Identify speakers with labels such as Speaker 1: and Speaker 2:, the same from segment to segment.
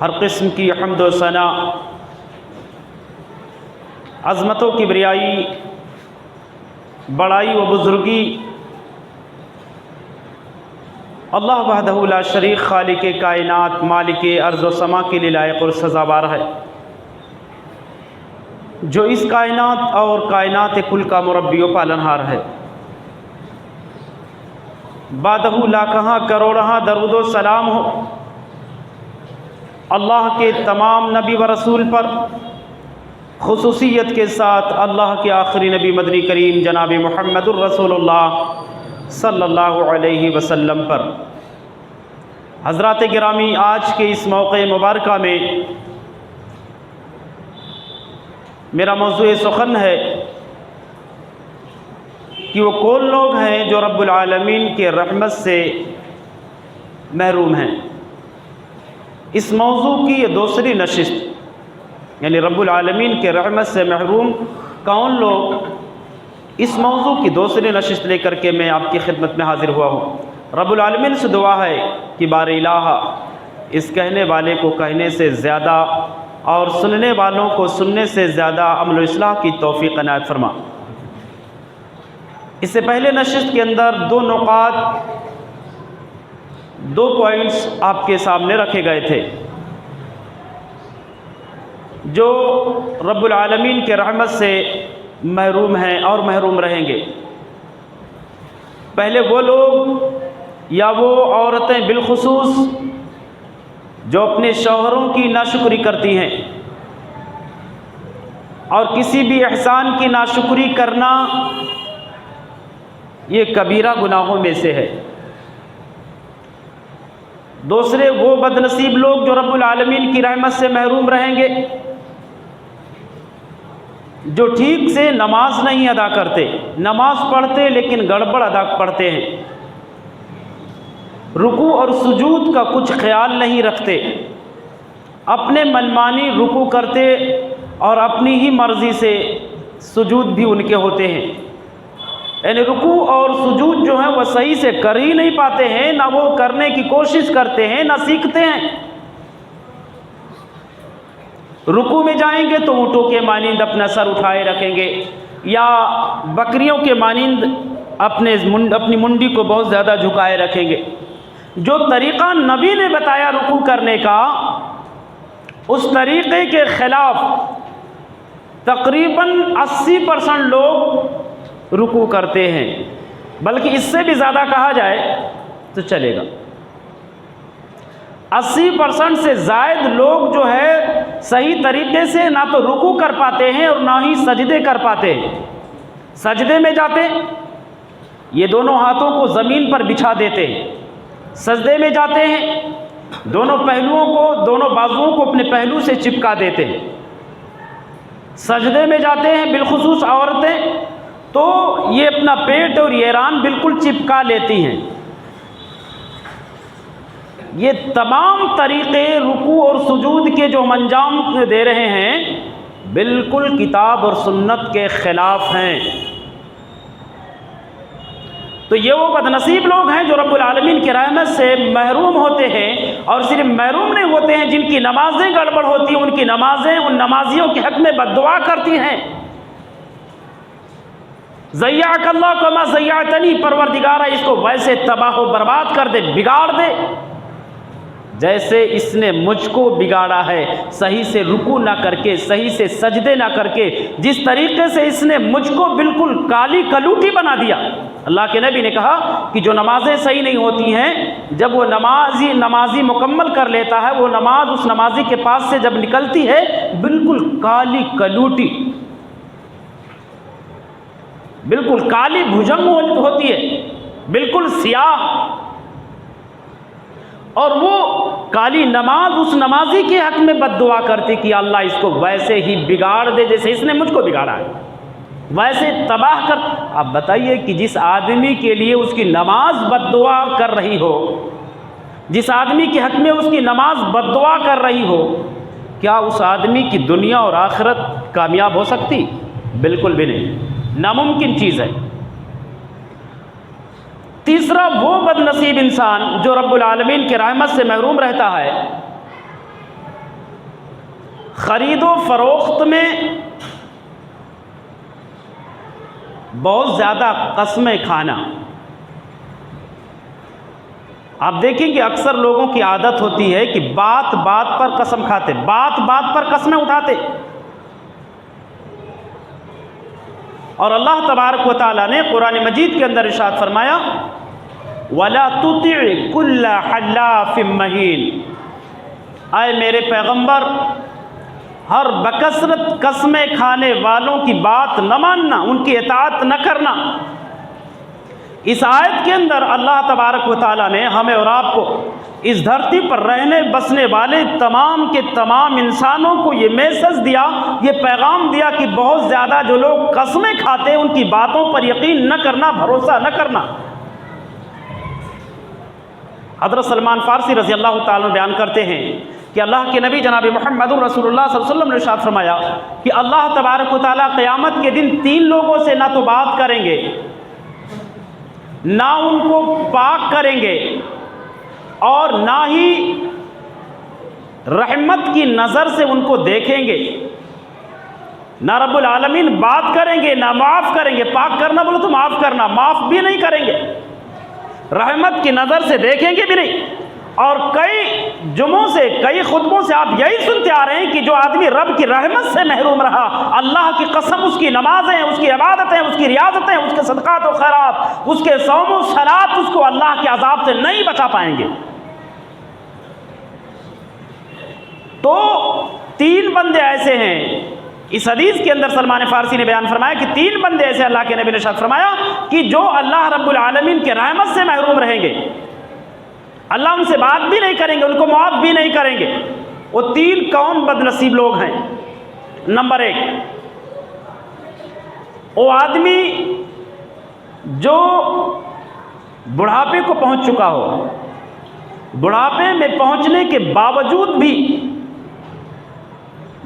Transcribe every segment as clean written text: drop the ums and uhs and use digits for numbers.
Speaker 1: ہر قسم کی حمد و ثنا، عظمت و کبریائی، بڑائی و بزرگی اللہ وحدہ لا شریک خالق کائنات مالک ارض و سما کے لیے لائق اور سزاوار ہے، جو اس کائنات اور کائنات کل کا مربی و پالنہار ہے۔ بعدہ لاکھاں کروڑاں درود و سلام ہو اللہ کے تمام نبی و رسول پر، خصوصیت کے ساتھ اللہ کے آخری نبی مدنی کریم جناب محمد الرسول اللہ صلی اللہ علیہ وسلم پر۔ حضرات گرامی، آج کے اس موقع مبارکہ میں میرا موضوع سخن ہے کہ وہ کون لوگ ہیں جو رب العالمین کے رحمت سے محروم ہیں۔ اس موضوع کی یہ دوسری نشست، یعنی رب العالمین کے رحمت سے محروم کون لوگ، اس موضوع کی دوسری نشست لے کر کے میں آپ کی خدمت میں حاضر ہوا ہوں۔ رب العالمین سے دعا ہے کہ بار الہ اس کہنے والے کو کہنے سے زیادہ اور سننے والوں کو سننے سے زیادہ عمل و اصلاح کی توفیق عنایت فرما۔ اس سے پہلے نشست کے اندر دو پوائنٹس آپ کے سامنے رکھے گئے تھے جو رب العالمین کے رحمت سے محروم ہیں اور محروم رہیں گے۔ پہلے وہ لوگ یا وہ عورتیں بالخصوص جو اپنے شوہروں کی ناشکری کرتی ہیں، اور کسی بھی احسان کی ناشکری کرنا یہ کبیرہ گناہوں میں سے ہے۔ دوسرے وہ بد نصیب لوگ جو رب العالمین کی رحمت سے محروم رہیں گے، جو ٹھیک سے نماز نہیں ادا کرتے، نماز پڑھتے لیکن گڑبڑ ادا پڑھتے ہیں، رکوع اور سجود کا کچھ خیال نہیں رکھتے، اپنے منمانی رکوع کرتے اور اپنی ہی مرضی سے سجود بھی ان کے ہوتے ہیں، یعنی رکوع اور سجود جو ہیں وہ صحیح سے کر ہی نہیں پاتے ہیں، نہ وہ کرنے کی کوشش کرتے ہیں نہ سیکھتے ہیں۔ رکوع میں جائیں گے تو اونٹوں کے مانند اپنا سر اٹھائے رکھیں گے، یا بکریوں کے مانند اپنی منڈی کو بہت زیادہ جھکائے رکھیں گے۔ جو طریقہ نبی نے بتایا رکوع کرنے کا، اس طریقے کے خلاف تقریباً 80% لوگ رکوع کرتے ہیں، بلکہ اس سے بھی زیادہ کہا جائے تو چلے گا۔ 80% سے زائد لوگ جو ہے صحیح طریقے سے نہ تو رکوع کر پاتے ہیں اور نہ ہی سجدے کر پاتے ہیں۔ سجدے میں جاتے یہ دونوں ہاتھوں کو زمین پر بچھا دیتے ہیں، سجدے میں جاتے ہیں دونوں پہلوؤں کو، دونوں بازوؤں کو اپنے پہلو سے چپکا دیتے ہیں۔ سجدے میں جاتے ہیں بالخصوص عورتیں تو یہ اپنا پیٹ اور یہ ران بالکل چپکا لیتی ہیں۔ یہ تمام طریقے رکوع اور سجود کے جو ہم انجام دے رہے ہیں بالکل کتاب اور سنت کے خلاف ہیں۔ تو یہ وہ بد نصیب لوگ ہیں جو رب العالمین کی رحمت سے محروم ہوتے ہیں، اور صرف محروم نہیں ہوتے ہیں، جن کی نمازیں گڑبڑ ہوتی ہیں، ان کی نمازیں ان نمازیوں کے حق میں بد دعا کرتی ہیں۔ ضیعک اللہ کما ضیعتنی، پروردگارہ اس کو ویسے تباہ و برباد کر دے، بگاڑ دے جیسے اس نے مجھ کو بگاڑا ہے، صحیح سے رکوع نہ کر کے، صحیح سے سجدے نہ کر کے، جس طریقے سے اس نے مجھ کو بالکل کالی کلوٹی بنا دیا۔ اللہ کے نبی نے کہا کہ جو نمازیں صحیح نہیں ہوتی ہیں، جب وہ نمازی مکمل کر لیتا ہے، وہ نماز اس نمازی کے پاس سے جب نکلتی ہے بالکل کالی کلوٹی، بالکل کالی بھجنگ ہوتی ہے، بالکل سیاہ، اور وہ کالی نماز اس نمازی کے حق میں بد دعا کرتی کہ اللہ اس کو ویسے ہی بگاڑ دے جیسے اس نے مجھ کو بگاڑا ہے، ویسے تباہ کر۔ اب بتائیے کہ جس آدمی کے لیے اس کی نماز بد دعا کر رہی ہو، جس آدمی کے حق میں اس کی نماز بد دعا کر رہی ہو، کیا اس آدمی کی دنیا اور آخرت کامیاب ہو سکتی؟ بالکل بھی نہیں، ناممکن چیز ہے۔ تیسرا وہ بد نصیب انسان جو رب العالمین کی رحمت سے محروم رہتا ہے خرید و فروخت میں بہت زیادہ قسمیں کھانا. آپ دیکھیں کہ اکثر لوگوں کی عادت ہوتی ہے کہ بات بات پر قسم کھاتے، بات بات پر قسمیں اٹھاتے. اور اللہ تبارک و تعالیٰ نے قرآن مجید کے اندر ارشاد فرمایا وَلَا تُطِعْ كُلَّ حَلَّافٍ مَّهِينٍ، اے میرے پیغمبر ہر بکثرت قسمیں کھانے والوں کی بات نہ ماننا، ان کی اطاعت نہ کرنا. اس آیت کے اندر اللہ تبارک و تعالیٰ نے ہمیں اور آپ کو اس دھرتی پر رہنے بسنے والے تمام کے تمام انسانوں کو یہ میسج دیا، یہ پیغام دیا کہ بہت زیادہ جو لوگ قسمیں کھاتے ہیں ان کی باتوں پر یقین نہ کرنا، بھروسہ نہ کرنا. حضرت سلمان فارسی رضی اللہ تعالیٰ عنہ بیان کرتے ہیں کہ اللہ کے نبی جناب محمد رسول اللہ صلی اللہ علیہ وسلم نے ارشاد فرمایا کہ اللہ تبارک و تعالیٰ قیامت کے دن 3 لوگوں سے نہ تو بات کریں گے، نہ ان کو پاک کریں گے، اور نہ ہی رحمت کی نظر سے ان کو دیکھیں گے. نہ رب العالمین بات کریں گے، نہ معاف کریں گے. پاک کرنا بولو تو معاف کرنا، معاف بھی نہیں کریں گے، رحمت کی نظر سے دیکھیں گے بھی نہیں. اور کئی جمعوں سے، کئی خطبوں سے آپ یہی سنتے آ رہے ہیں کہ جو آدمی رب کی رحمت سے محروم رہا، اللہ کی قسم اس کی نمازیں، اس کی عبادتیں، اس کی ریاضتیں، اس کے صدقات و خیرات، اس کے صوم و صلات اس کو اللہ کے عذاب سے نہیں بچا پائیں گے. تو 3 بندے ایسے ہیں. اس حدیث کے اندر سلمان فارسی نے بیان فرمایا کہ 3 بندے ایسے اللہ کے نبی نے ارشاد فرمایا کہ جو اللہ رب العالمین کے رحمت سے محروم رہیں گے، اللہ ان سے بات بھی نہیں کریں گے، ان کو معاف بھی نہیں کریں گے. وہ 3 کون بد نصیب لوگ ہیں؟ نمبر 1، وہ آدمی جو بڑھاپے کو پہنچ چکا ہو، بڑھاپے میں پہنچنے کے باوجود بھی،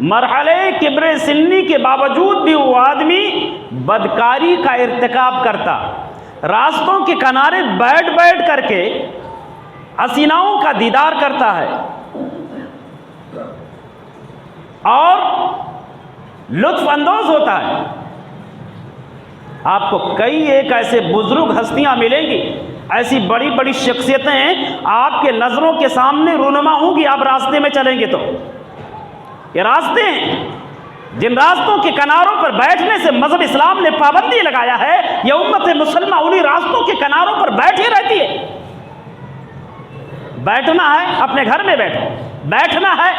Speaker 1: مرحلے کبر سنی کے باوجود بھی وہ آدمی بدکاری کا ارتکاب کرتا، راستوں کے کنارے بیٹھ بیٹھ کر کے حسیناؤں کا دیدار کرتا ہے اور لطف اندوز ہوتا ہے. آپ کو کئی ایک ایسے بزرگ ہستیاں ملیں گی، ایسی بڑی بڑی شخصیتیں آپ کے نظروں کے سامنے رونما ہوں گی. آپ راستے میں چلیں گے تو یہ راستے ہیں جن راستوں کے کناروں پر بیٹھنے سے مذہب اسلام نے پابندی لگایا ہے. یہ امت مسلمہ انہی راستوں کے کناروں پر بیٹھی رہتی ہے. بیٹھنا ہے اپنے گھر میں بیٹھو، بیٹھنا ہے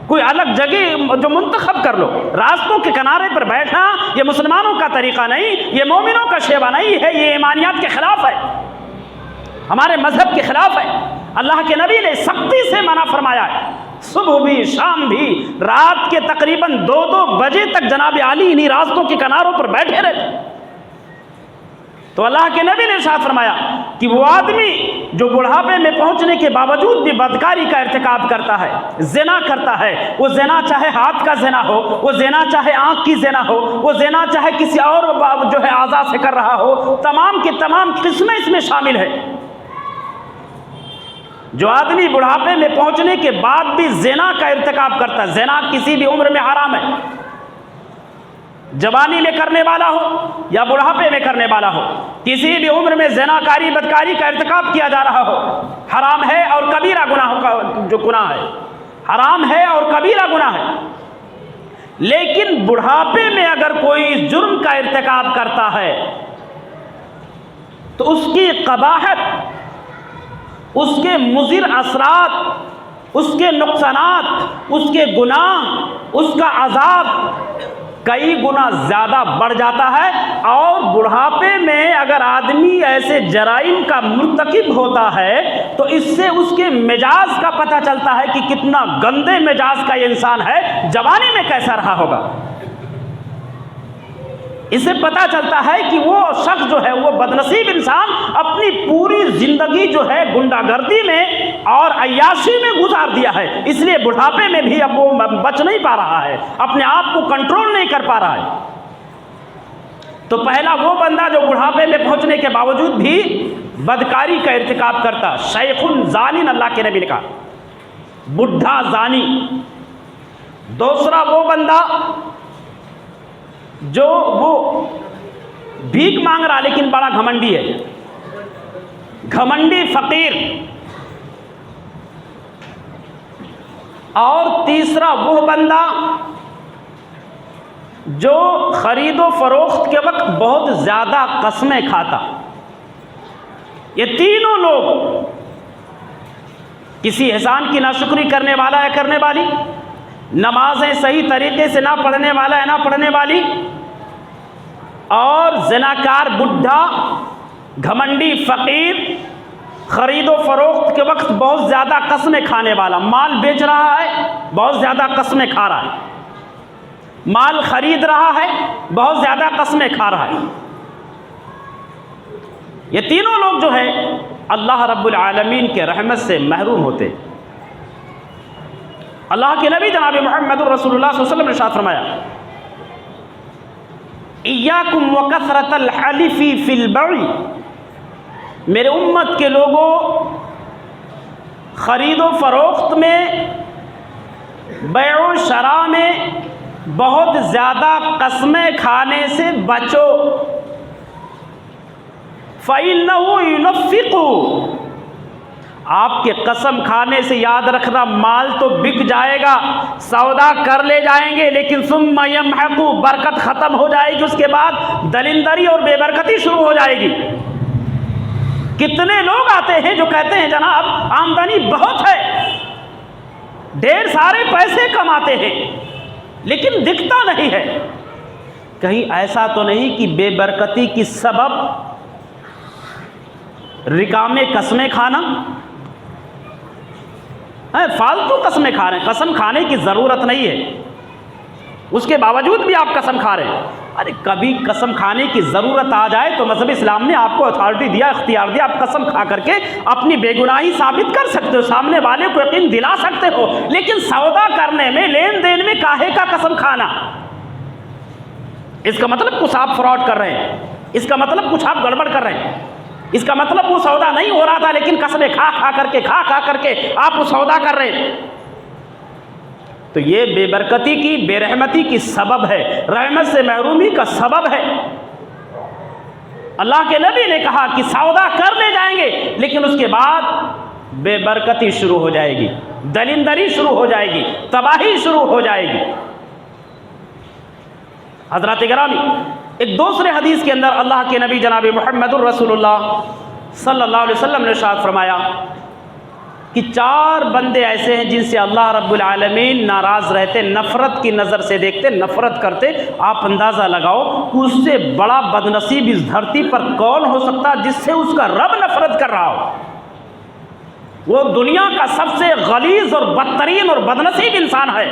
Speaker 1: کوئی الگ جگہ جو منتخب کر لو. راستوں کے کنارے پر بیٹھنا یہ مسلمانوں کا طریقہ نہیں، یہ مومنوں کا شیوہ نہیں ہے، یہ ایمانیات کے خلاف ہے، ہمارے مذہب کے خلاف ہے. اللہ کے نبی نے سختی سے منع فرمایا ہے. صبح بھی، شام بھی، رات کے تقریباً 2-2 بجے تک جناب علی انہی راستوں کے کناروں پر بیٹھے رہتے. تو اللہ کے نبی نے ارشاد فرمایا کہ وہ آدمی جو بڑھاپے میں پہنچنے کے باوجود بھی بدکاری کا ارتکاب کرتا ہے، زنا کرتا ہے، وہ زنا چاہے ہاتھ کا زنا ہو، وہ زنا چاہے آنکھ کی زنا ہو، وہ زنا چاہے کسی اور جو ہے اعضاء سے کر رہا ہو، تمام کی تمام قسمیں اس میں شامل ہے. جو آدمی بڑھاپے میں پہنچنے کے بعد بھی زنا کا ارتکاب کرتا ہے، زنا کسی بھی عمر میں حرام ہے، جوانی میں کرنے والا ہو یا بڑھاپے میں کرنے والا ہو، کسی بھی عمر میں زنا کاری بدکاری کا ارتکاب کیا جا رہا ہو، حرام ہے اور کبیرہ گناہ کا جو گناہ ہے، حرام ہے اور کبیرہ گناہ ہے. لیکن بڑھاپے میں اگر کوئی اس جرم کا ارتکاب کرتا ہے تو اس کی قباحت، اس کے مضر اثرات، اس کے نقصانات، اس کے گناہ، اس کا عذاب کئی گنا زیادہ بڑھ جاتا ہے. اور بڑھاپے میں اگر آدمی ایسے جرائم کا مرتکب ہوتا ہے تو اس سے اس کے مزاج کا پتہ چلتا ہے کہ کتنا گندے مزاج کا یہ انسان ہے، جوانی میں کیسا رہا ہوگا. اس سے پتہ چلتا ہے کہ وہ شخص جو ہے وہ بدنصیب انسان اپنی پوری زندگی جو ہے گنڈا گردی میں اور عیاشی میں گزار دیا ہے. اس لیے بڑھاپے میں بھی اب وہ بچ نہیں پا رہا ہے، اپنے آپ کو کنٹرول نہیں کر پا رہا ہے. تو پہلا وہ بندہ جو بڑھاپے میں پہنچنے کے باوجود بھی بدکاری کا ارتکاب کرتا، شیخ زانی، اللہ کے نبی نے کہا بڈھا زانی. دوسرا وہ بندہ جو وہ بھیک مانگ رہا لیکن بڑا گھمنڈی ہے، گھمنڈی فقیر۔ اور تیسرا وہ بندہ جو خرید و فروخت کے وقت بہت زیادہ قسمیں کھاتا۔ یہ تینوں لوگ، کسی احسان کی ناشکری کرنے والا ہے کرنے والی، نمازیں صحیح طریقے سے نہ پڑھنے والا ہے نہ پڑھنے والی، اور زناکار بڈھا، گھمنڈی فقیر، خرید و فروخت کے وقت بہت زیادہ قسمیں کھانے والا، مال بیچ رہا ہے بہت زیادہ قسمیں کھا رہا ہے، مال خرید رہا ہے بہت زیادہ قسمیں کھا رہا ہے۔ یہ تینوں لوگ جو ہے اللہ رب العالمین کے رحمت سے محروم ہوتے۔ اللہ کے نبی جناب محمد رسول اللہ صلی اللہ علیہ وسلم نے ارشاد فرمایا، ایاکم وکثرۃ الحلف فی البیع، میرے امت کے لوگوں خرید و فروخت میں، بیع و شراء میں بہت زیادہ قسمیں کھانے سے بچو۔ فَإِنَّهُ يُنَفِّقُ، آپ کے قسم کھانے سے یاد رکھنا مال تو بک جائے گا، سودا کر لے جائیں گے، لیکن ثم يمحق، برکت ختم ہو جائے گی، اس کے بعد دلندری اور بے برکتی شروع ہو جائے گی۔ کتنے لوگ آتے ہیں جو کہتے ہیں جناب آمدنی بہت ہے، ڈھیر سارے پیسے کماتے ہیں، لیکن دکھتا نہیں ہے۔ کہیں ایسا تو نہیں کہ بے برکتی کی سبب رکامے قسمیں کھانا ہے؟ فالتو قسمیں کھا رہے ہیں، قسم کھانے کی ضرورت نہیں ہے، اس کے باوجود بھی آپ قسم کھا رہے ہیں۔ ارے کبھی قسم کھانے کی ضرورت آ جائے تو مذہب اسلام نے آپ کو اتھارٹی دیا، اختیار دیا، آپ قسم کھا کر کے اپنی بے گناہی ثابت کر سکتے ہو، سامنے والے کو یقین دلا سکتے ہو، لیکن سودا کرنے میں، لین دین میں کاہے کا قسم کھانا؟ اس کا مطلب کچھ آپ فراڈ کر رہے ہیں، اس کا مطلب کچھ آپ گڑبڑ کر رہے ہیں، اس کا مطلب وہ سودا نہیں ہو رہا تھا لیکن قسمیں کھا کھا کر کے آپ وہ سودا کر رہے ہیں۔ تو یہ بے برکتی کی، بے رحمتی کی سبب ہے، رحمت سے محرومی کا سبب ہے۔ اللہ کے نبی نے کہا کہ سودا کر لے جائیں گے لیکن اس کے بعد بے برکتی شروع ہو جائے گی، دلندری شروع ہو جائے گی، تباہی شروع ہو جائے گی۔ حضرات گرامی، ایک دوسرے حدیث کے اندر اللہ کے نبی جناب محمد الرسول اللہ صلی اللہ علیہ وسلم نے ارشاد فرمایا کہ 4 بندے ایسے ہیں جن سے اللہ رب العالمین ناراض رہتے، نفرت کی نظر سے دیکھتے، نفرت کرتے۔ آپ اندازہ لگاؤ کہ اس سے بڑا بدنصیب اس دھرتی پر کون ہو سکتا جس سے اس کا رب نفرت کر رہا ہو؟ وہ دنیا کا سب سے غلیظ اور بدترین اور بدنصیب انسان ہے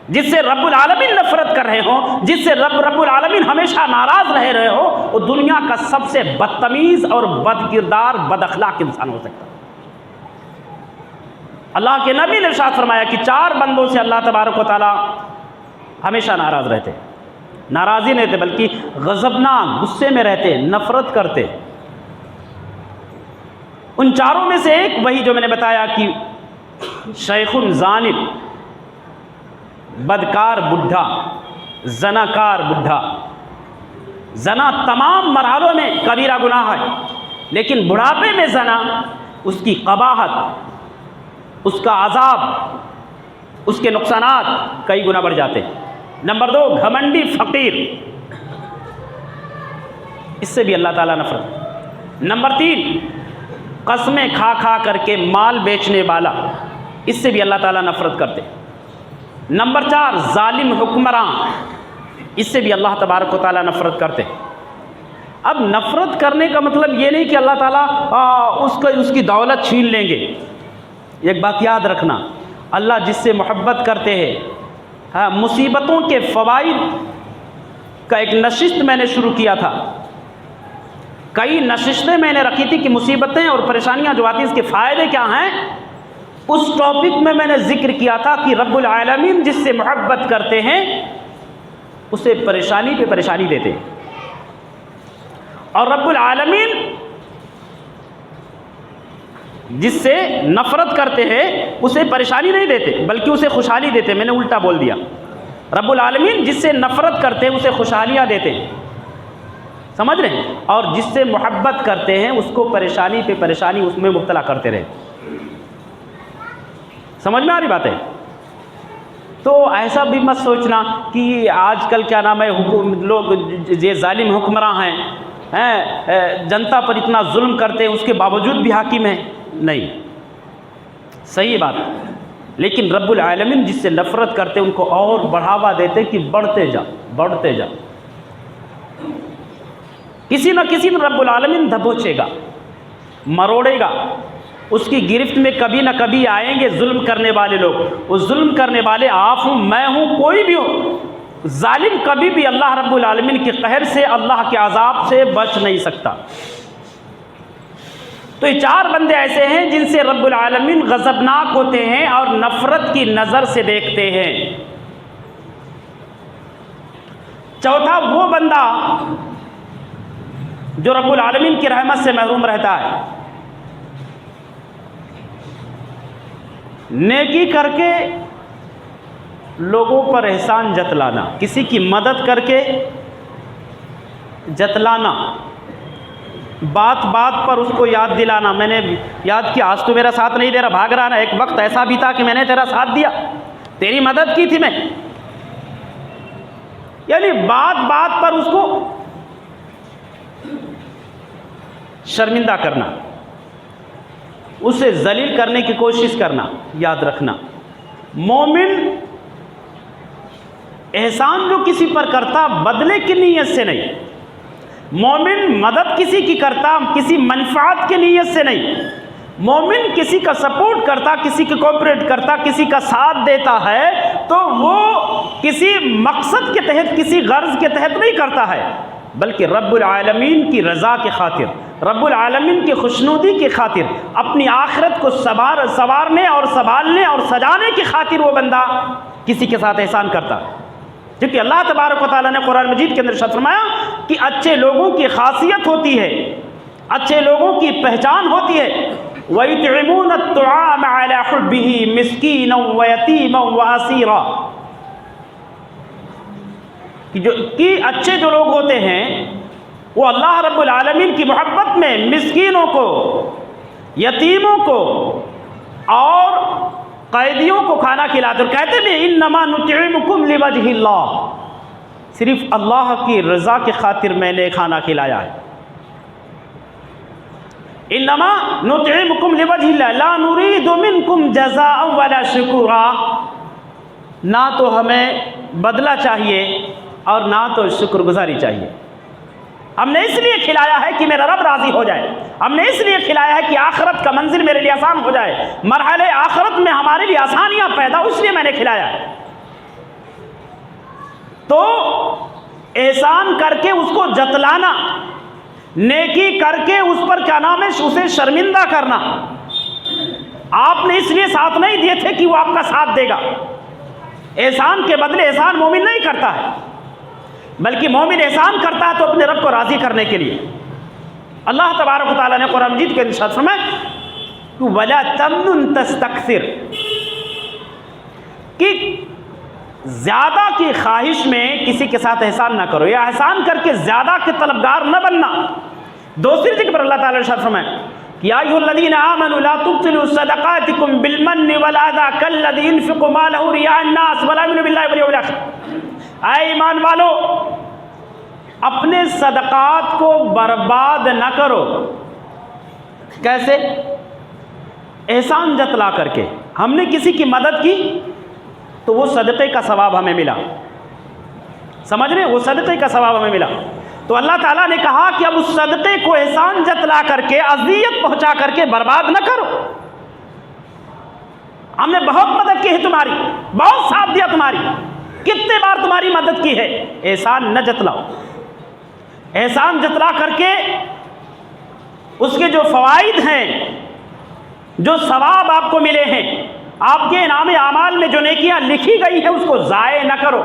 Speaker 1: جس سے رب العالمین نفرت کر رہے ہوں، جس سے رب العالمین ہمیشہ ناراض رہے ہو، وہ دنیا کا سب سے بدتمیز اور بد کردار، بد اخلاق انسان ہو سکتا ہے۔ اللہ کے نبی نے ارشاد فرمایا کہ 4 بندوں سے اللہ تبارک و تعالی ہمیشہ ناراض رہتے، ناراضی نہیں رہتے بلکہ غضبناک، غصے میں رہتے، نفرت کرتے۔ ان 4 میں سے ایک وہی جو میں نے بتایا کہ شیخ زانب، بدکار بڈھا، زناکار بڈھا۔ زنا تمام مرحلوں میں کبیرہ گناہ ہے، لیکن بڑھاپے میں زنا، اس کی قباحت، اس کا عذاب، اس کے نقصانات کئی گنا بڑھ جاتے ہیں۔ نمبر 2، گھمنڈی فقیر، اس سے بھی اللہ تعالیٰ نفرت۔ نمبر 3، قسمیں کھا کر کے مال بیچنے والا، اس سے بھی اللہ تعالیٰ نفرت کرتے۔ نمبر 4، ظالم حکمراں، اس سے بھی اللہ تبارک و تعالیٰ نفرت کرتے۔ اب نفرت کرنے کا مطلب یہ نہیں کہ اللہ تعالیٰ اس کی دولت چھین لیں گے۔ ایک بات یاد رکھنا، اللہ جس سے محبت کرتے ہیں، مصیبتوں کے فوائد کا ایک نشست میں نے شروع کیا تھا، کئی نشستیں میں نے رکھی تھی کہ مصیبتیں اور پریشانیاں جو آتی ہیں اس کے فائدے کیا ہیں۔ اس ٹاپک میں نے ذکر کیا تھا کہ رب العالمین جس سے محبت کرتے ہیں اسے پریشانی پہ پریشانی دیتے ہیں، اور رب العالمین جس سے نفرت کرتے ہیں اسے پریشانی نہیں دیتے بلکہ اسے خوشحالی دیتے. میں نے الٹا بول دیا. رب العالمین جس سے نفرت کرتے ہیں اسے خوشحالیاں دیتے ہیں, سمجھ رہے ہیں, اور جس سے محبت کرتے ہیں اس کو پریشانی پہ پریشانی اس میں مبتلا کرتے رہے. سمجھ میں آ رہی بات ہے؟ تو ایسا بھی مت سوچنا کہ آج کل کیا نام ہے لوگ یہ ظالم حکمراں ہیں, جنتا پر اتنا ظلم کرتے ہیں اس کے باوجود بھی حاکم ہیں. نہیں, صحیح بات, لیکن رب العالمین جس سے نفرت کرتے ان کو اور بڑھاوا دیتے کہ بڑھتے جا بڑھتے جا. کسی نہ کسی دن رب العالمین دبوچے گا, مروڑے گا, اس کی گرفت میں کبھی نہ کبھی آئیں گے ظلم کرنے والے لوگ. وہ ظلم کرنے والے آپ ہوں, میں ہوں, کوئی بھی ہو, ظالم کبھی بھی اللہ رب العالمین کے قہر سے, اللہ کے عذاب سے بچ نہیں سکتا. تو یہ 4 بندے ایسے ہیں جن سے رب العالمین غضبناک ہوتے ہیں اور نفرت کی نظر سے دیکھتے ہیں. چوتھا وہ بندہ جو رب العالمین کی رحمت سے محروم رہتا ہے, نیکی کر کے لوگوں پر احسان جتلانا, کسی کی مدد کر کے جتلانا, بات بات پر اس کو یاد دلانا, میں نے یاد کیا آج تو میرا ساتھ نہیں دے رہا, بھاگ رہا نا, ایک وقت ایسا بھی تھا کہ میں نے تیرا ساتھ دیا, تیری مدد کی تھی میں. یعنی بات بات پر اس کو شرمندہ کرنا, اسے ذلیل کرنے کی کوشش کرنا. یاد رکھنا, مومن احسان جو کسی پر کرتا بدلے کی نیت سے نہیں, مومن مدد کسی کی کرتا کسی منفعت کی نیت سے نہیں, مومن کسی کا سپورٹ کرتا, کسی کی کوپریٹ کرتا, کسی کا ساتھ دیتا ہے تو وہ کسی مقصد کے تحت, کسی غرض کے تحت نہیں کرتا ہے, بلکہ رب العالمین کی رضا کے خاطر, رب العالمین کی خوشنودی کی خاطر, اپنی آخرت کو سنوارنے اور سنبھالنے اور سجانے کی خاطر وہ بندہ کسی کے ساتھ احسان کرتا. کیونکہ اللہ تبارک و تعالیٰ نے قرآن مجید کے اندر ارشاد فرمایا کہ اچھے لوگوں کی خاصیت ہوتی ہے, اچھے لوگوں کی پہچان ہوتی ہے, وَيُطْعِمُونَ الطَّعَامَ عَلَى حُبِّهِ مِسْكِينًا وَيَتِيمًا وَأَسِيرًا, کہ اچھے جو لوگ ہوتے ہیں وہ اللہ رب العالمین کی محبت میں مسکینوں کو, یتیموں کو اور قیدیوں کو کھانا کھلاتے, اور کہتے بھی انما نطعمکم لوجہ اللہ, صرف اللہ کی رضا کی خاطر میں نے کھانا کھلایا ہے. انما نطعمکم لوجہ اللہ لا نريد منکم جزاء ولا شکورا, نہ تو ہمیں بدلہ چاہیے اور نہ تو شکر گزاری چاہیے. ہم نے اس لیے کھلایا ہے کہ میرا رب راضی ہو جائے, ہم نے اس لیے کھلایا ہے کہ آخرت کا منزل میرے لیے آسان ہو جائے, مرحلے آخرت میں ہمارے لیے آسانیاں پیدا, اس لیے میں نے کھلایا ہے. تو احسان کر کے اس کو جتلانا, نیکی کر کے اس پر کیا نام ہے اسے شرمندہ کرنا. آپ نے اس لیے ساتھ نہیں دیے تھے کہ وہ آپ کا ساتھ دے گا. احسان کے بدلے احسان مومن نہیں کرتا ہے, بلکہ مومن احسان کرتا ہے تو اپنے رب کو راضی کرنے کے لیے. اللہ تبارک و تعالیٰ نے قرآن مجید کے ارشاد فرمایا وَلَا تَمْنُن تَسْتَكْثِرْ, کہ زیادہ کی خواہش میں کسی کے ساتھ احسان نہ کرو, یا احسان کر کے زیادہ کے طلبگار نہ بننا. دوسری جگہ پر اللہ تعالیٰ نے ارشاد فرمایا یا ایھا الذین آمنوا لا تبطلوا صدقاتکم بالمن والأذى كالذی ينفق مالہ رئاء الناس ولا یؤمن باللہ والیوم الآخر. اے ایمان والو, اپنے صدقات کو برباد نہ کرو. کیسے؟ احسان جتلا کر کے. ہم نے کسی کی مدد کی تو وہ صدقے کا ثواب ہمیں ملا, سمجھ رہے ہیں, وہ صدقے کا ثواب ہمیں ملا. تو اللہ تعالیٰ نے کہا کہ اب اس صدقے کو احسان جتلا کر کے, اذیت پہنچا کر کے برباد نہ کرو. ہم نے بہت مدد کی ہے تمہاری, بہت ساتھ دیا تمہاری, کتنے بار تمہاری مدد کی ہے, احسان نہ جتلاؤ. احسان جتلا کر کے اس کے جو فوائد ہیں, جو ثواب آپ کو ملے ہیں, آپ کے انعام اعمال میں جو نیکیاں لکھی گئی ہیں اس کو ضائع نہ کرو.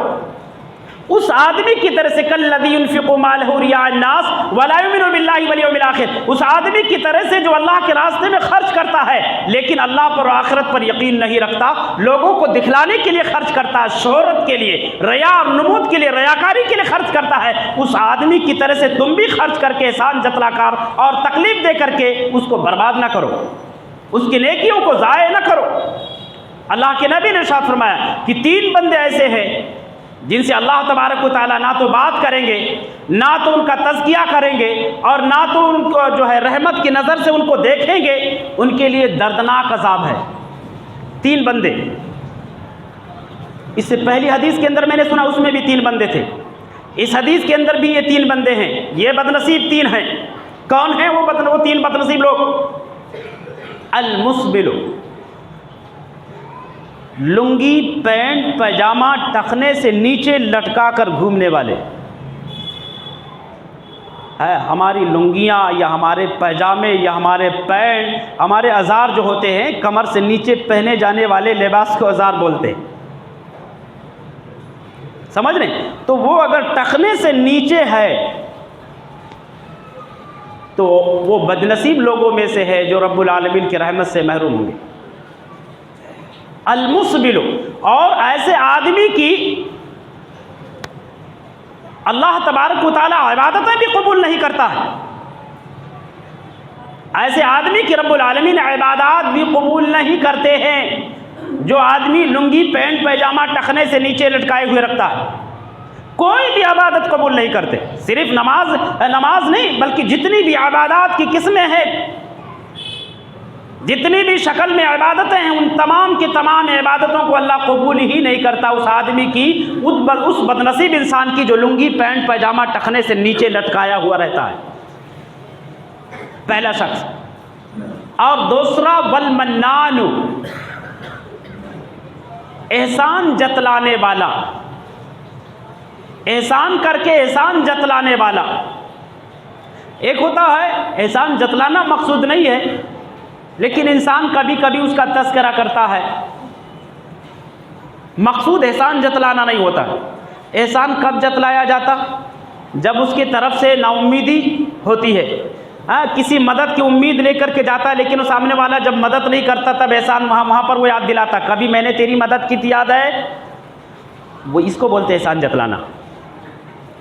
Speaker 1: اس آدمی کی طرح سے کالذی ينفق مالہ رئاء الناس ولا یؤمن باللہ والیوم الآخر، اس آدمی کی طرح سے جو اللہ کے راستے میں خرچ کرتا ہے لیکن اللہ پر و آخرت پر یقین نہیں رکھتا، لوگوں کو دکھلانے کے لیے خرچ کرتا ہے، شہرت کے لیے، ریا اور نمود کے لیے، ریاکاری کے لیے خرچ کرتا ہے، اس آدمی کی طرح سے تم بھی خرچ کر کے احسان جتلا کر اور تکلیف دے کر کے اس کو برباد نہ کرو، اس کی نیکیوں کو ضائع نہ کرو۔ اللہ کے نبی نے ارشاد فرمایا کہ 3 بندے ایسے ہیں جن سے اللہ تبارک و تعالیٰ نہ تو بات کریں گے، نہ تو ان کا تزکیہ کریں گے، اور نہ تو ان کو جو ہے رحمت کی نظر سے ان کو دیکھیں گے، ان کے لیے دردناک عذاب ہے۔ 3 بندے، اس سے پہلی حدیث کے اندر میں نے سنا اس میں بھی 3 بندے تھے، اس حدیث کے اندر بھی یہ 3 بندے ہیں، یہ بدنصیب 3 ہیں۔ کون ہیں وہ 3 بدنصیب لوگ؟ المسبل، لنگی پینٹ پیجامہ ٹخنے سے نیچے لٹکا کر گھومنے والے۔ ہماری لنگیاں یا ہمارے پیجامے یا ہمارے پینٹ، ہمارے ازار جو ہوتے ہیں کمر سے نیچے پہنے جانے والے لباس کو ازار بولتے ہیں، سمجھ رہے ہیں؟ تو وہ اگر ٹخنے سے نیچے ہے تو وہ بدنصیب لوگوں میں سے ہے جو رب العالمین کی رحمت سے محروم ہوں گے۔ المسبل، اور ایسے آدمی کی اللہ تبارک و تعالی عبادتیں بھی قبول نہیں کرتا ہے، ایسے آدمی کی رب العالمین عبادات بھی قبول نہیں کرتے ہیں، جو آدمی لنگی پینٹ پیجامہ ٹخنے سے نیچے لٹکائے ہوئے رکھتا ہے، کوئی بھی عبادت قبول نہیں کرتے۔ صرف نماز نہیں بلکہ جتنی بھی عبادات کی قسمیں ہیں، جتنی بھی شکل میں عبادتیں ہیں، ان تمام کی تمام عبادتوں کو اللہ قبول ہی نہیں کرتا اس آدمی کی، اس بدنصیب انسان کی جو لنگی پینٹ پیجامہ ٹخنے سے نیچے لٹکایا ہوا رہتا ہے، پہلا شخص۔ اور دوسرا والمنان، احسان جتلانے والا، احسان کر کے احسان جتلانے والا۔ ایک ہوتا ہے احسان جتلانا مقصود نہیں ہے، لیکن انسان کبھی کبھی اس کا تذکرہ کرتا ہے، مقصود احسان جتلانا نہیں ہوتا۔ احسان کب جتلایا جاتا؟ جب اس کی طرف سے نا امیدی ہوتی ہے، کسی مدد کی امید لے کر کے جاتا ہے لیکن وہ سامنے والا جب مدد نہیں کرتا تب احسان وہاں پر وہ یاد دلاتا، کبھی میں نے تیری مدد کی تھی یاد ہے، وہ اس کو بولتے احسان جتلانا،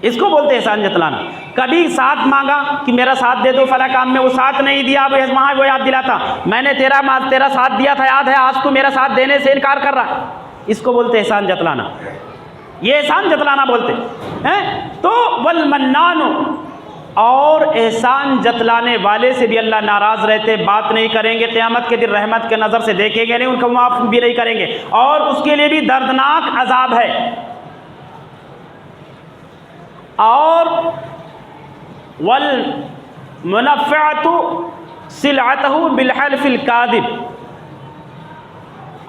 Speaker 1: اس کو بولتے احسان جتلانا۔ کبھی ساتھ مانگا کہ میرا ساتھ دے دو فلاں کام میں، وہ ساتھ نہیں دیا، وہاں وہ یاد دلاتا میں نے تیرا ساتھ دیا تھا یاد ہے، آج تو میرا ساتھ دینے سے انکار کر رہا، اس کو بولتے احسان جتلانا، یہ احسان جتلانا بولتے ہیں۔ تو والمنان، اور احسان جتلانے والے سے بھی اللہ ناراض رہتے، بات نہیں کریں گے، قیامت کے دن رحمت کے نظر سے دیکھیں گے نہیں، ان کو معاف بھی نہیں کریں گے، اور اس کے لیے بھی دردناک عذاب ہے۔ اور والمنفعۃ سلعتہ بالحلف الکاذب،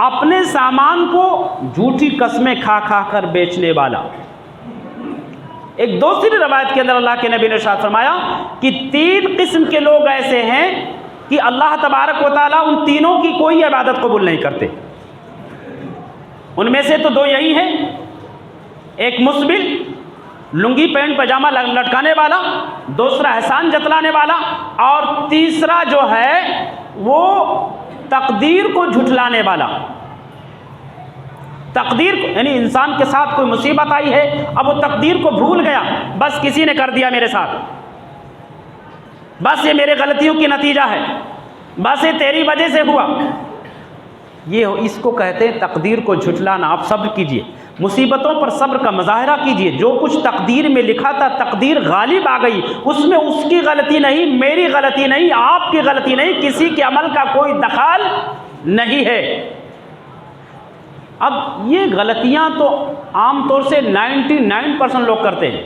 Speaker 1: اپنے سامان کو جھوٹی قسمیں کھا کھا کر بیچنے والا۔ ایک دوسری روایت کے اندر اللہ کے نبی نے ارشاد فرمایا کہ 3 قسم کے لوگ ایسے ہیں کہ اللہ تبارک و تعالیٰ ان تینوں کی کوئی عبادت قبول نہیں کرتے۔ ان میں سے تو 2 یہی ہیں، ایک مسبل لنگی پینٹ پاجامہ لٹکانے والا، دوسرا احسان جتلانے والا، اور تیسرا جو ہے وہ تقدیر کو جھٹلانے والا۔ تقدیر کو، یعنی انسان کے ساتھ کوئی مصیبت آئی ہے، اب وہ تقدیر کو بھول گیا، بس کسی نے کر دیا میرے ساتھ، بس یہ میرے غلطیوں کی نتیجہ ہے، بس یہ تیری وجہ سے ہوا، یہ اس کو کہتے ہیں تقدیر کو جھٹلانا۔ آپ صبر کیجئے، مصیبتوں پر صبر کا مظاہرہ کیجئے، جو کچھ تقدیر میں لکھا تھا تقدیر غالب آ گئی، اس میں اس کی غلطی نہیں، میری غلطی نہیں، آپ کی غلطی نہیں، کسی کے عمل کا کوئی دخل نہیں ہے۔ اب یہ غلطیاں تو عام طور سے 99% لوگ کرتے ہیں،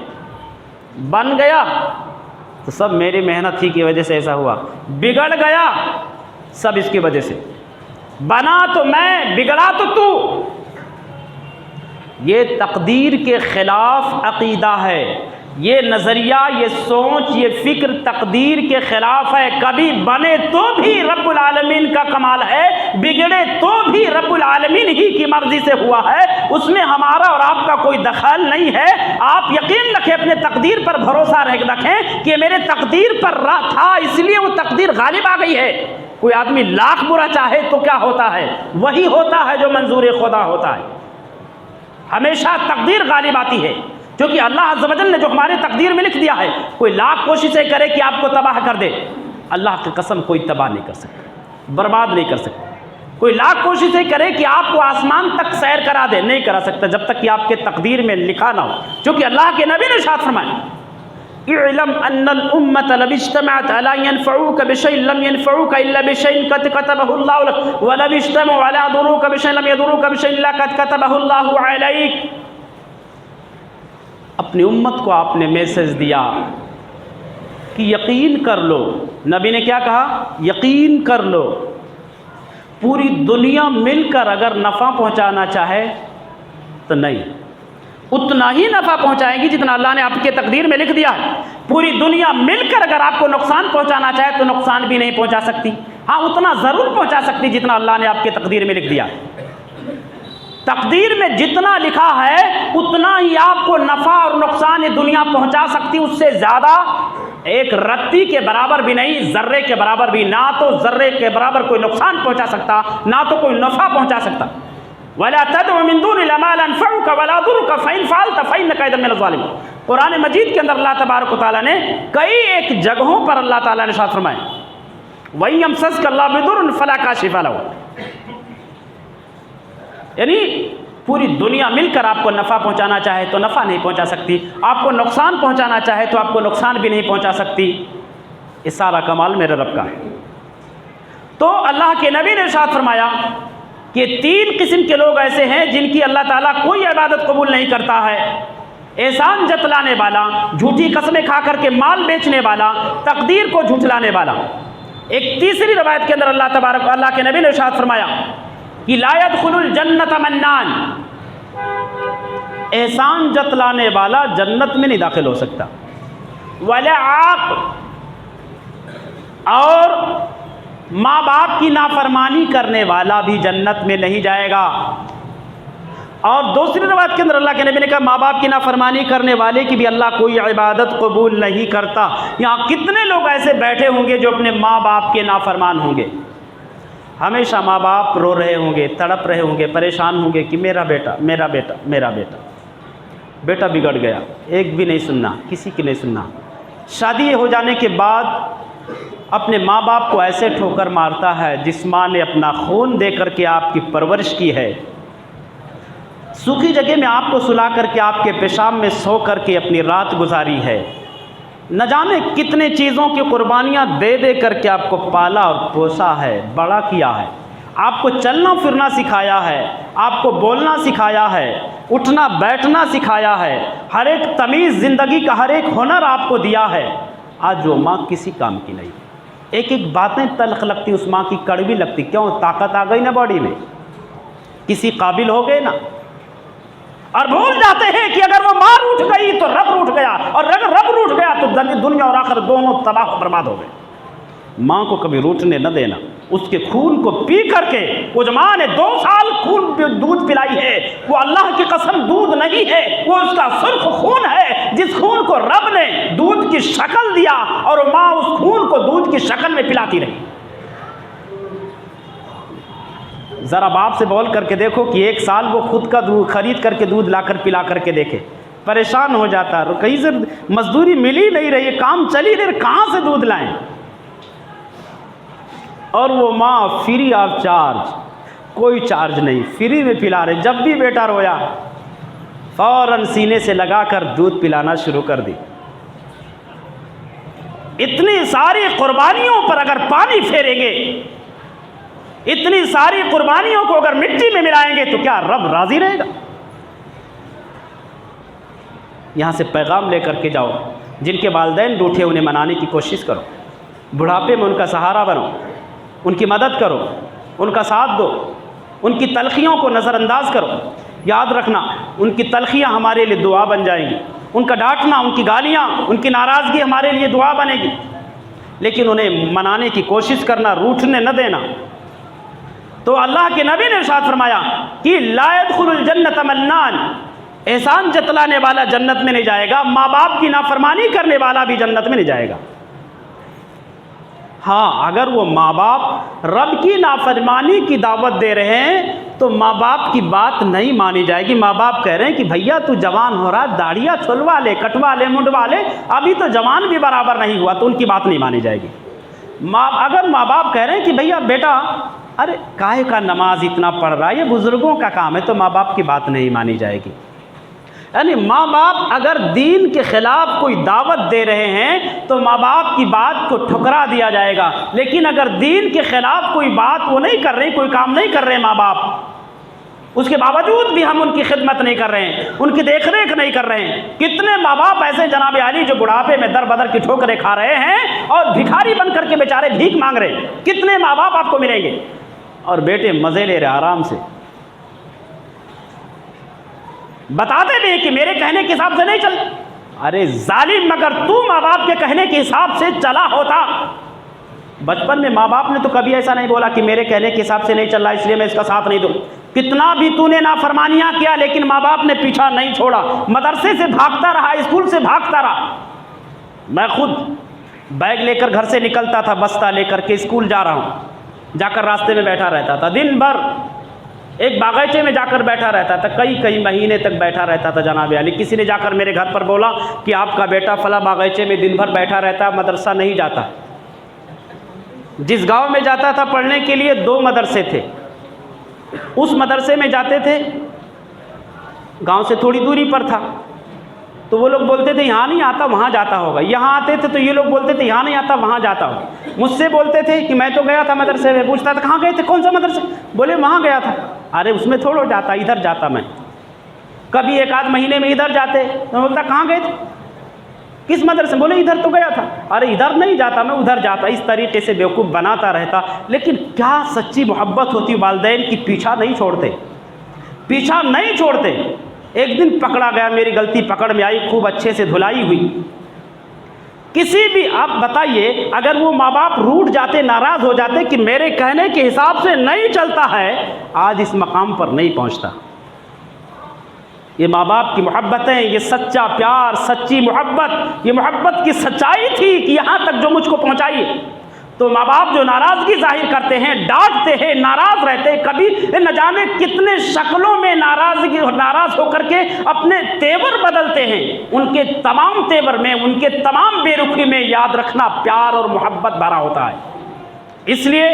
Speaker 1: بن گیا تو سب میری محنت ہی کی وجہ سے ایسا ہوا، بگڑ گیا سب اس کی وجہ سے، بنا تو میں، بگڑا تو یہ تقدیر کے خلاف عقیدہ ہے۔ یہ نظریہ، یہ سوچ، یہ فکر تقدیر کے خلاف ہے۔ کبھی بنے تو بھی رب العالمین کا کمال ہے، بگڑے تو بھی رب العالمین ہی کی مرضی سے ہوا ہے، اس میں ہمارا اور آپ کا کوئی دخل نہیں ہے۔ آپ یقین رکھیں، اپنے تقدیر پر بھروسہ رکھیں کہ میرے تقدیر پر تھا، اس لیے وہ تقدیر غالب آ گئی ہے۔ کوئی آدمی لاکھ برا چاہے تو کیا ہوتا ہے؟ وہی ہوتا ہے جو منظور خدا ہوتا ہے۔ ہمیشہ تقدیر غالب آتی ہے، کیونکہ اللہ عز و جل نے جو ہمارے تقدیر میں لکھ دیا ہے۔ کوئی لاکھ کوششیں کرے کہ آپ کو تباہ کر دے، اللہ کی قسم کوئی تباہ نہیں کر سکتا، برباد نہیں کر سکتا۔ کوئی لاکھ کوششیں کرے کہ آپ کو آسمان تک سیر کرا دے، نہیں کرا سکتا جب تک کہ آپ کے تقدیر میں لکھا نہ ہو، کیونکہ اللہ کے نبی نے ارشاد فرمایا اعلم ان الامة لو اجتمعت على ينفعوك بشيء لم ينفعوك الا بشيء قد كتبه الله لك ولو اجتمعوا على يضروك بشيء لم يضروك بشيء الا قد كتبه الله عليك۔ اپنی امت کو آپ نے میسج دیا کہ یقین کر لو۔ نبی نے کیا کہا؟ یقین کر لو، پوری دنیا مل کر اگر نفع پہنچانا چاہے تو نہیں، اتنا ہی نفع پہنچائے گی جتنا اللہ نے آپ کے تقدیر میں لکھ دیا ہے۔ پوری دنیا مل کر اگر آپ کو نقصان پہنچانا چاہے تو نقصان بھی نہیں پہنچا سکتی، ہاں اتنا ضرور پہنچا سکتی جتنا اللہ نے آپ کے تقدیر میں لکھ دیا ہے۔ تقدیر میں جتنا لکھا ہے اتنا ہی آپ کو نفع اور نقصان یہ دنیا پہنچا سکتی، اس سے زیادہ ایک رتی کے برابر بھی نہیں، ذرے کے برابر بھی، نہ تو ذرے کے برابر کوئی نقصان پہنچا سکتا، نہ تو کوئی نفع پہنچا سکتا۔ وَلَا تَدْعُ مِن دُونِ اللَّهِ مَا لَا يَنفَعُكَ وَلَا يَضُرُّكَ فَإِن فَعَلْتَ فَإِنَّكَ إِذًا مِنَ الظَّالِمِينَ۔ قرآن مجید کے اندر اللہ تبارک و تعالیٰ نے کئی ایک جگہوں پر اللہ تعالیٰ نے ارشاد فرمایا وَإِن يَمْسَسْكَ اللَّهُ بِضُرٍّ فَلَا كَاشِفَ لَهُ، یعنی پوری دنیا مل کر آپ کو نفع پہنچانا چاہے تو نفع نہیں پہنچا سکتی، آپ کو نقصان پہنچانا چاہے تو آپ کو نقصان بھی نہیں پہنچا سکتی۔ یہ سارا کمال میرے رب کا ہے۔ تو اللہ کے نبی نے ارشاد فرمایا کہ تین قسم کے لوگ ایسے ہیں جن کی اللہ تعالیٰ کوئی عبادت قبول نہیں کرتا ہے: احسان جتلانے والا، جھوٹی قسمیں کھا کر کے مال بیچنے والا، تقدیر کو جھٹلانے والا۔ ایک تیسری روایت کے اندر اللہ کے نبی نے ارشاد فرمایا کہ لا يدخل الجنت منان، احسان جتلانے والا جنت میں نہیں داخل ہو سکتا، ولا عاق، اور ماں باپ کی نافرمانی کرنے والا بھی جنت میں نہیں جائے گا۔ اور دوسری روایت کے اندر اللہ کے نبی نے کہا ماں باپ کی نافرمانی کرنے والے کی بھی اللہ کوئی عبادت قبول نہیں کرتا۔ یہاں کتنے لوگ ایسے بیٹھے ہوں گے جو اپنے ماں باپ کے نافرمان ہوں گے، ہمیشہ ماں باپ رو رہے ہوں گے، تڑپ رہے ہوں گے، پریشان ہوں گے کہ میرا بیٹا میرا بیٹا میرا بیٹا بیٹا بگڑ گیا، ایک بھی نہیں سننا، کسی کی نہیں سننا۔ شادی ہو جانے کے بعد اپنے ماں باپ کو ایسے ٹھوکر مارتا ہے جس ماں نے اپنا خون دے کر کے آپ کی پرورش کی ہے، سوکھی جگہ میں آپ کو سلا کر کے آپ کے پیشاب میں سو کر کے اپنی رات گزاری ہے، نہ جانے کتنے چیزوں کی قربانیاں دے دے کر کے آپ کو پالا اور پوسا ہے، بڑا کیا ہے، آپ کو چلنا پھرنا سکھایا ہے، آپ کو بولنا سکھایا ہے، اٹھنا بیٹھنا سکھایا ہے، ہر ایک تمیز زندگی کا ہر ایک ہنر آپ کو دیا ہے۔ آج وہ ماں کسی کام کی نہیں، ایک ایک باتیں تلخ لگتی، اس ماں کی کڑوی لگتی، کیوں؟ طاقت آ گئی نا باڈی میں، کسی قابل ہو گئے نا، اور بھول جاتے ہیں کہ اگر وہ ماں روٹھ گئی تو رب روٹھ گیا، اور اگر رب روٹھ گیا تو دنیا اور آخرت دونوں تباہ و برباد ہو گئے۔ ماں کو کبھی روٹنے نہ دینا، اس کے خون کو پی کر کے، وہ جو ماں نے 2 سال خون دودھ پلائی ہے وہ اللہ کی قسم دودھ نہیں ہے، وہ اس کا سرخ خون ہے جس خون کو رب نے دودھ کی شکل دیا، اور وہ ماں اس خون کو دودھ کی شکل میں پلاتی رہی۔ ذرا باپ سے بول کر کے دیکھو کہ 1 سال وہ خود کا دودھ خرید کر کے دودھ لا کر پلا کر کے دیکھے، پریشان ہو جاتا ہے، کہیں سے مزدوری مل ہی نہیں رہی ہے، کام چل ہی نہیں، کہاں سے دودھ لائیں؟ اور وہ ماں فری آف چارج، کوئی چارج نہیں، فری میں پلا رہے۔ جب بھی بیٹا رویا فوراً سینے سے لگا کر دودھ پلانا شروع کر دی۔ اتنی ساری قربانیوں پر اگر پانی پھیریں گے، اتنی ساری قربانیوں کو اگر مٹی میں ملائیں گے تو کیا رب راضی رہے گا؟ یہاں سے پیغام لے کر کے جاؤ، جن کے والدین روٹھے انہیں منانے کی کوشش کرو، بڑھاپے میں ان کا سہارا بنو، ان کی مدد کرو، ان کا ساتھ دو، ان کی تلخیوں کو نظر انداز کرو۔ یاد رکھنا ان کی تلخیاں ہمارے لیے دعا بن جائیں گی، ان کا ڈانٹنا، ان کی گالیاں، ان کی ناراضگی ہمارے لیے دعا بنے گی، لیکن انہیں منانے کی کوشش کرنا، روٹھنے نہ دینا۔ تو اللہ کے نبی نے ارشاد فرمایا کہ لا يدخل الجنت منان، احسان جتلانے والا جنت میں نہیں جائے گا، ماں باپ کی نافرمانی کرنے والا بھی جنت میں نہیں جائے گا۔ ہاں، اگر وہ ماں باپ رب کی نافرمانی کی دعوت دے رہے ہیں تو ماں باپ کی بات نہیں مانی جائے گی۔ ماں باپ کہہ رہے ہیں کہ بھیا تو جوان ہو رہا، داڑھیاں چھلوا لے، کٹوا لے، منڈوا لے، ابھی تو جوان بھی برابر نہیں ہوا، تو ان کی بات نہیں مانی جائے گی۔ اگر ماں باپ کہہ رہے ہیں کہ بھیا بیٹا ارے کاہے کا نماز اتنا پڑھ رہا ہے، یہ بزرگوں کا کام ہے، تو ماں باپ کی بات نہیں مانی جائے گی۔ یعنی ماں باپ اگر دین کے خلاف کوئی دعوت دے رہے ہیں تو ماں باپ کی بات کو ٹھکرا دیا جائے گا، لیکن اگر دین کے خلاف کوئی بات وہ نہیں کر رہے، کوئی کام نہیں کر رہے ماں باپ، اس کے باوجود بھی ہم ان کی خدمت نہیں کر رہے ہیں، ان کی دیکھ ریکھ نہیں کر رہے ہیں۔ کتنے ماں باپ ایسے جناب عالی جو بڑھاپے میں در بدر کی ٹھوکریں کھا رہے ہیں اور بھکاری بن کر کے بیچارے بھیک مانگ رہے ہیں، کتنے ماں باپ آپ کو ملیں گے، اور بیٹے مزے لے رہے آرام سے، بتاتے بھی کہ میرے کہنے کے حساب سے نہیں چل۔ ارے ظالم، مگر تو ماں باپ کے کہنے کے حساب سے چلا ہوتا۔ بچپن میں ماں باپ نے تو کبھی ایسا نہیں بولا کہ میرے کہنے کے حساب سے نہیں چل رہا اس لیے میں اس کا ساتھ نہیں دوں۔ کتنا بھی تو نے نافرمانیاں کیا لیکن ماں باپ نے پیچھا نہیں چھوڑا، مدرسے سے بھاگتا رہا، اسکول سے بھاگتا رہا۔ میں خود بیگ لے کر گھر سے نکلتا تھا، بستہ لے کر کے اسکول جا رہا ہوں، جا کر راستے میں بیٹھا رہتا تھا، دن بھر ایک باغیچے میں جا کر بیٹھا رہتا تھا، کئی مہینے تک بیٹھا رہتا تھا جناب علی۔ کسی نے جا کر میرے گھر پر بولا کہ آپ کا بیٹا فلاں باغیچے میں دن بھر بیٹھا رہتا، مدرسہ نہیں جاتا۔ جس گاؤں میں جاتا تھا پڑھنے کے لیے 2 مدرسے تھے، اس مدرسے میں جاتے تھے، گاؤں سے تھوڑی دوری پر تھا، تو وہ لوگ بولتے تھے یہاں نہیں آتا وہاں جاتا ہوگا، یہاں آتے تھے تو یہ لوگ بولتے تھے یہاں نہیں آتا وہاں جاتا ہوگا۔ مجھ سے بولتے تھے کہ میں تو گیا تھا مدرسے میں، پوچھتا تھا کہاں گئے تھے، کون سا مدرسے، بولے وہاں گیا تھا۔ ارے اس میں تھوڑا جاتا، ادھر جاتا میں۔ کبھی 1 آدھ مہینے میں ادھر جاتے، میں بولتا کہاں گئے تھے، کس مدرسے، بولے ادھر تو گیا تھا۔ ارے ادھر نہیں جاتا میں، ادھر جاتا۔ اس طریقے سے بیوقوف بناتا رہتا، لیکن کیا سچی محبت ہوتی والدین کی، پیچھا نہیں چھوڑتے، پیچھا نہیں چھوڑتے۔ ایک دن پکڑا گیا، میری غلطی پکڑ میں آئی، خوب اچھے سے دھلائی ہوئی۔ کسی بھی آپ بتائیے اگر وہ ماں باپ روٹھ جاتے، ناراض ہو جاتے کہ میرے کہنے کے حساب سے نہیں چلتا ہے، آج اس مقام پر نہیں پہنچتا۔ یہ ماں باپ کی محبتیں، یہ سچا پیار، سچی محبت، یہ محبت کی سچائی تھی کہ یہاں تک جو مجھ کو پہنچائی۔ تو ماں باپ جو ناراضگی ظاہر کرتے ہیں، ڈانٹتے ہیں، ناراض رہتے ہیں، کبھی نہ جانے کتنے شکلوں میں ناراض ہو کر کے اپنے تیور بدلتے ہیں، ان کے تمام تیور میں، ان کے تمام بے رخی میں یاد رکھنا پیار اور محبت بھرا ہوتا ہے۔ اس لیے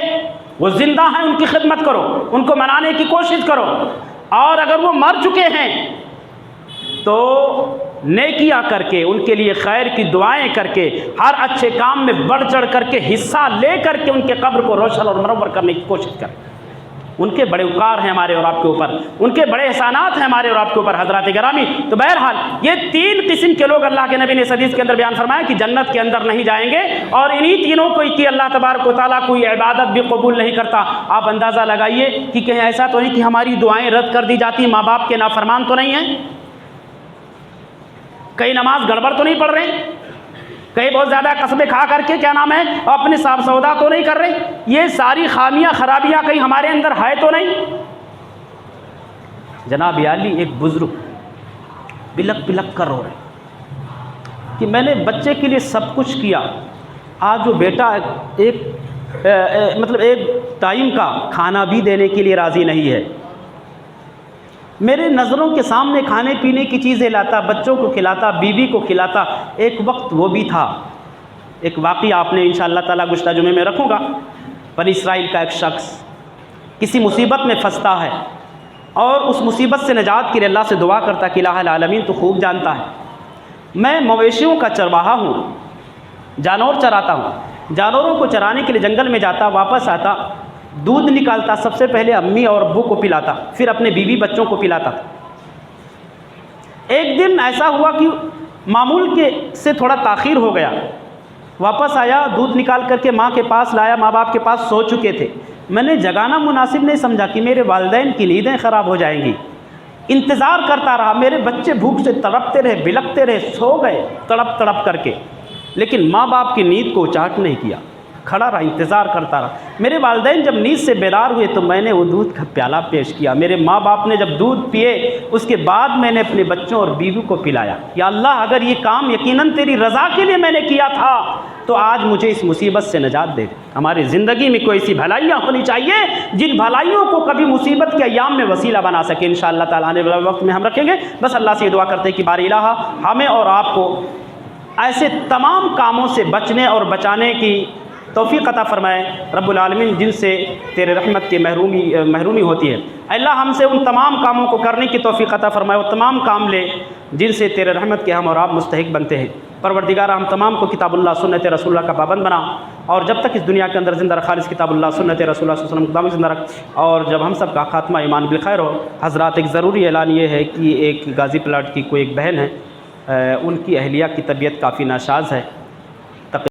Speaker 1: وہ زندہ ہیں، ان کی خدمت کرو، ان کو منانے کی کوشش کرو، اور اگر وہ مر چکے ہیں تو نیکیاں کر کے، ان کے لیے خیر کی دعائیں کر کے، ہر اچھے کام میں بڑھ چڑھ کر کے حصہ لے کر کے ان کے قبر کو روشن اور منور کرنے کی کوشش کریں۔ ان کے بڑے اپکار ہیں ہمارے اور آپ کے اوپر، ان کے بڑے احسانات ہیں ہمارے اور آپ کے اوپر حضرات گرامی۔ تو بہرحال یہ 3 قسم کے لوگ اللہ کے نبی نے اس حدیث کے اندر بیان فرمایا کہ جنت کے اندر نہیں جائیں گے، اور انہی تینوں کو کی اللہ تبارک و تعالیٰ کوئی عبادت بھی قبول نہیں کرتا۔ آپ اندازہ لگائیے کہ کہیں ایسا تو نہیں کہ ہماری دعائیں رد کر دی جاتی، ماں باپ کے نافرمان تو نہیں ہیں، کئی نماز گڑبڑ تو نہیں پڑھ رہے، کئی بہت زیادہ قسمیں کھا کر کے کیا نام ہے اپنے صاف سودا تو نہیں کر رہے، یہ ساری خامیاں خرابیاں کہیں ہمارے اندر ہے تو نہیں۔ جناب عالی ایک بزرگ بلک بلک کر رو رہے کہ میں نے بچے کے لیے سب کچھ کیا، آج وہ بیٹا ایک ٹائم کا کھانا بھی دینے کے لیے راضی نہیں ہے، میرے نظروں کے سامنے کھانے پینے کی چیزیں لاتا، بچوں کو کھلاتا، بیوی کو کھلاتا۔ ایک وقت وہ بھی تھا، ایک واقعہ آپ نے انشاءاللہ تعالیٰ گزشتہ جمعے میں رکھوں گا، بنی اسرائیل کا ایک شخص کسی مصیبت میں پھنستا ہے اور اس مصیبت سے نجات کے لیے اللہ سے دعا کرتا کہ الہ العالمین تو خوب جانتا ہے میں مویشیوں کا چرواہا ہوں، جانور چراتا ہوں، جانوروں کو چرانے کے لیے جنگل میں جاتا، واپس آتا، دودھ نکالتا، سب سے پہلے امی اور ابو کو پلاتا، پھر اپنے بیوی بچوں کو پلاتا تھا۔ ایک دن ایسا ہوا کہ معمول کے سے تھوڑا تاخیر ہو گیا، واپس آیا، دودھ نکال کر کے ماں کے پاس لایا، ماں باپ کے پاس سو چکے تھے۔ میں نے جگانا مناسب نہیں سمجھا کہ میرے والدین کی نیندیں خراب ہو جائیں گی، انتظار کرتا رہا، میرے بچے بھوک سے تڑپتے رہے، بلکتے رہے، سو گئے تڑپ تڑپ کر کے، لیکن ماں باپ کی نیند کو اچاٹ نہیں کیا، کھڑا رہا، انتظار کرتا رہا۔ میرے والدین جب نیند سے بیدار ہوئے تو میں نے وہ دودھ کا پیالہ پیش کیا، میرے ماں باپ نے جب دودھ پیے اس کے بعد میں نے اپنے بچوں اور بیوی کو پلایا۔ یا اللہ، اگر یہ کام یقیناً تیری رضا کے لیے میں نے کیا تھا تو آج مجھے اس مصیبت سے نجات دے دے۔ ہماری زندگی میں کوئی ایسی بھلائیاں ہونی چاہیے جن بھلائیوں کو کبھی مصیبت کے ایام میں وسیلہ بنا سکے۔ انشاءاللہ تعالی آنے والے وقت میں ہم رکھیں گے۔ بس اللہ سے یہ دعا کرتے ہیں کہ بار الہ ہمیں اور آپ کو ایسے تمام کاموں سے بچنے اور بچانے کی توفیق عطا فرمائے رب العالمین جن سے تیرے رحمت کی محرومی ہوتی ہے۔ اے اللہ، ہم سے ان تمام کاموں کو کرنے کی توفیق عطا فرمائے، وہ تمام کام لے جن سے تیرے رحمت کے ہم اور آپ مستحق بنتے ہیں۔ پروردگار، ہم تمام کو کتاب اللہ سنت رسول اللہ کا پابند بنا، اور جب تک اس دنیا کے اندر زندہ رکھ خالص کتاب اللہ سنت رسول اللہ صلی اللہ علیہ وسلم کو دائم زندہ رکھ، اور جب ہم سب کا خاتمہ ایمان بالخیر ہو۔ حضرات، ایک ضروری اعلان یہ ہے کہ ایک غازی پلاٹ کی کوئی ایک بہن ہے، ان کی اہلیہ کی طبیعت کافی ناساز ہے،